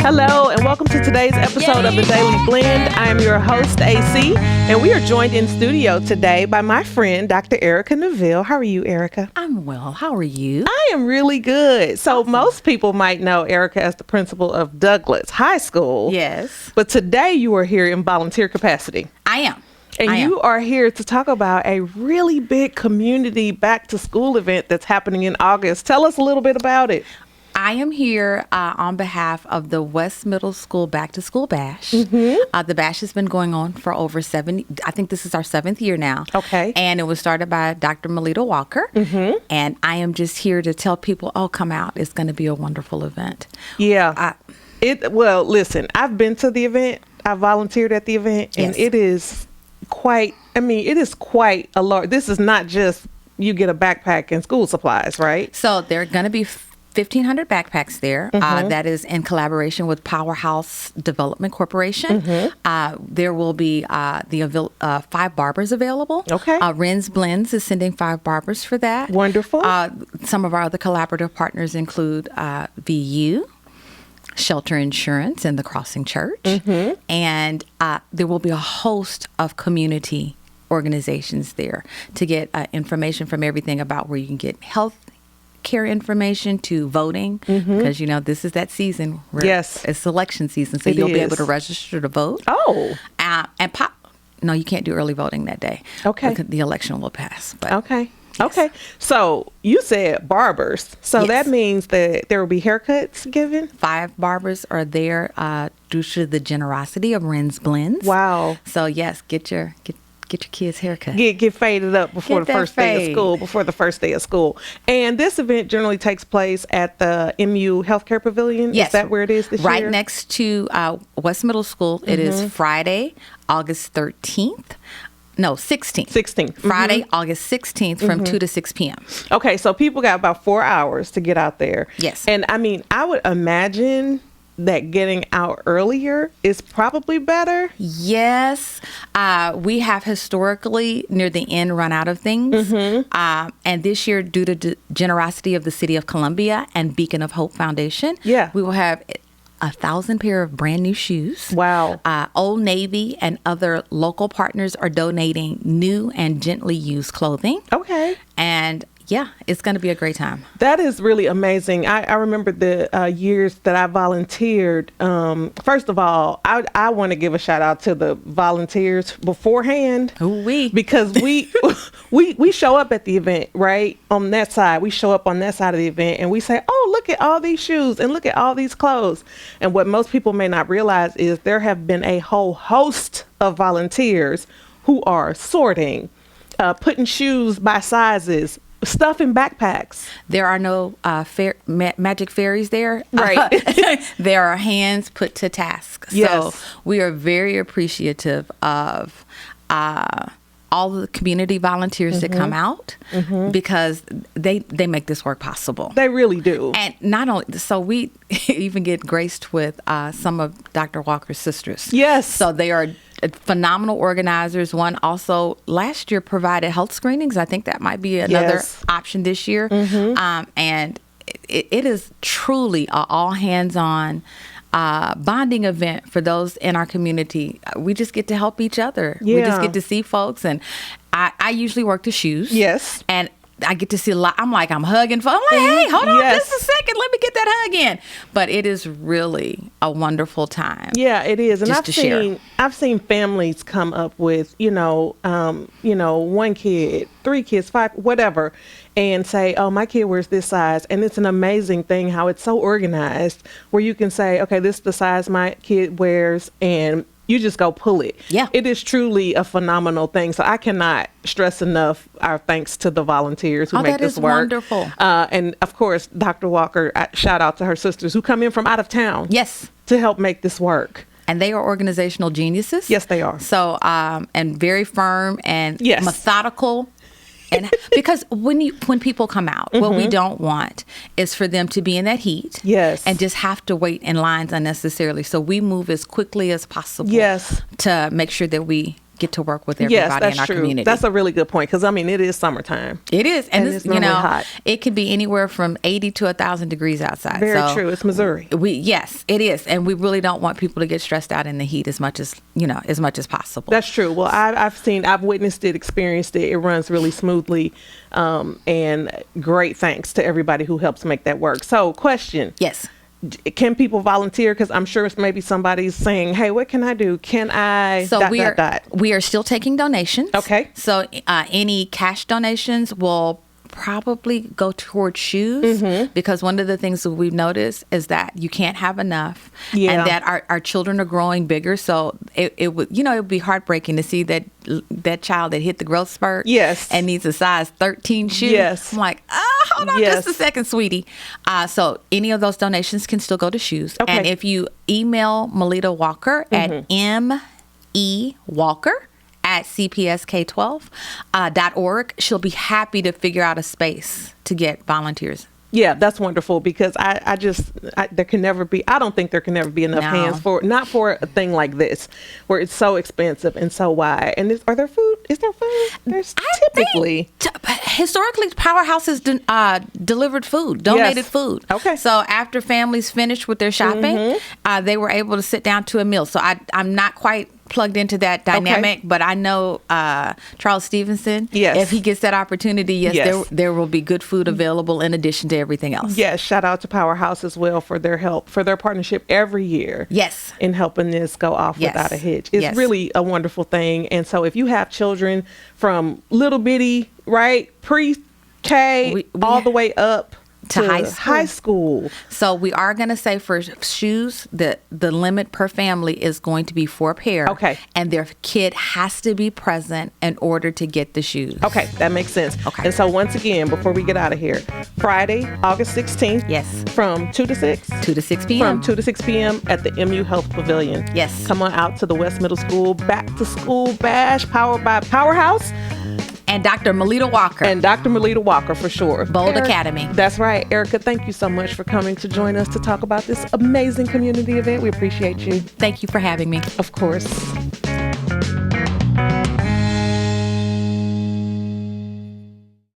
Hello, and welcome to today's episode of The Daily Blend. I am your host, AC, and we are joined in studio today by my friend, Dr. Eryca Neville. How are you, Eryca? I'm well. How are you? I am really good. So most people might know Eryca as the principal of Douglas High School. Yes. But today you are here in volunteer capacity. I am. And you are here to talk about a really big community back to school event that's happening in August. Tell us a little bit about it. I am here on behalf of the West Middle School Back to School Bash. The bash has been going on for over 7, I think this is our 7th year now. Okay. And it was started by Dr. Melita Walker. And I am just here to tell people, come out. It's going to be a wonderful event. Yeah. Well, listen, I've been to the event. I volunteered at the event. And it is quite a large. This is not just you get a backpack and school supplies, right? So there are going to be 1,500 backpacks there. That is in collaboration with Powerhouse Development Corporation. There will be the 5 barbers available. Okay. Ren's Blends is sending 5 barbers for that. Wonderful. Some of our other collaborative partners include VU, Shelter Insurance, and the Crossing Church. And there will be a host of community organizations there to get information from everything about where you can get health care information to voting, because this is that season where it's election season, so you'll be able to register to vote. No, you can't do early voting that day. Okay, the election will pass. But okay. So you said barbers, so that means that there will be haircuts given. 5 barbers are there due to the generosity of Ren's Blends. Wow. So yes, get your kids' haircut. Get faded up before the first day of school. And this event generally takes place at the MU Health Care Pavilion. Yes. Is that where it is this year? Right next to West Middle School. It is Friday, August 13th. No, 16th. 16th. Friday, August 16th from 2 to 6 p.m. Okay, so people got about 4 hours to get out there. Yes. And I mean, I would imagine that getting out earlier is probably better. Yes. We have historically near the end run out of things. And this year, due to the generosity of the City of Columbia and Beacon of Hope Foundation, we will have 1,000 pair of brand new shoes. Wow. Old Navy and other local partners are donating new and gently used clothing. Okay. And yeah, it's going to be a great time. That is really amazing. I remember the years that I volunteered. First of all, I want to give a shout out to the volunteers beforehand. Because we show up at the event, right? On that side, we show up on that side of the event and we say, oh, look at all these shoes and look at all these clothes. And what most people may not realize is there have been a whole host of volunteers who are sorting, putting shoes by sizes, stuff in backpacks. There are no magic fairies there. Right. There are hands put to task. So we are very appreciative of all the community volunteers that come out because they make this work possible. They really do. And not only, so we even get graced with some of Dr. Walker's sisters. Yes. So they are phenomenal organizers. One also last year provided health screenings. I think that might be another option this year. And it is truly an all hands-on bonding event for those in our community. We just get to help each other. We just get to see folks. And I usually work the shoes. Yes. And I get to see a lot. I'm hugging folks. I'm like, hey, hold on just a second. Let me get that hug in. But it is really a wonderful time. Yeah, it is. And I've seen families come up with, 1 kid, 3 kids, 5, whatever, and say, oh, my kid wears this size. And it's an amazing thing how it's so organized where you can say, okay, this is the size my kid wears, and you just go pull it. Yeah. It is truly a phenomenal thing. So I cannot stress enough our thanks to the volunteers who make this work. That is wonderful. And of course, Dr. Walker, shout out to her sisters who come in from out of town. Yes. To help make this work. And they are organizational geniuses. Yes, they are. So, and very firm and methodical. And because when people come out, what we don't want is for them to be in that heat. Yes. And just have to wait in lines unnecessarily. So we move as quickly as possible. Yes. To make sure that we get to work with everybody in our community. That's a really good point, because I mean, it is summertime. It is, and it's normally hot. It could be anywhere from 80 to 1,000 degrees outside. Very true. It's Missouri. Yes, it is, and we really don't want people to get stressed out in the heat as much as possible. That's true. Well, I've witnessed it, experienced it. It runs really smoothly, and great thanks to everybody who helps make that work. So, question. Yes. Can people volunteer? Because I'm sure maybe somebody's saying, "Hey, what can I do? Can I?" So we are still taking donations. Okay. So any cash donations will probably go towards shoes, because one of the things that we've noticed is that you can't have enough, and that our children are growing bigger. So it would be heartbreaking to see that child that hit the growth spurt, and needs a size 13 shoe. Yes. I'm like, hold on just a second, sweetie. So any of those donations can still go to shoes. Okay. And if you email Melita Walker at MEWalker@cpsk12.org, she'll be happy to figure out a space to get volunteers. Yeah, that's wonderful, because I don't think there can never be enough hands not for a thing like this, where it's so expensive and so wide. And is there food? There's typically. Historically, Powerhouse has delivered food, donated food. Okay. So after families finished with their shopping, they were able to sit down to a meal. So I'm not quite plugged into that dynamic, but I know Charles Stevenson, if he gets that opportunity, there will be good food available in addition to everything else. Yes, shout out to Powerhouse as well for their help, for their partnership every year. Yes. In helping this go off without a hitch. It's really a wonderful thing. And so if you have children from little bitty, right, pre-K all the way up to high school. So we are going to say for shoes, the limit per family is going to be 4 pair. Okay. And their kid has to be present in order to get the shoes. Okay, that makes sense. Okay. And so once again, before we get out of here, Friday, August 16th. Yes. From 2 to 6? 2 to 6 p.m. From 2 to 6 p.m. at the MU Health Pavilion. Yes. Come on out to the West Middle School Back to School Bash, powered by Powerhouse. And Dr. Melita Walker. For sure. Bold Academy. That's right. Eryca, thank you so much for coming to join us to talk about this amazing community event. We appreciate you. Thank you for having me. Of course.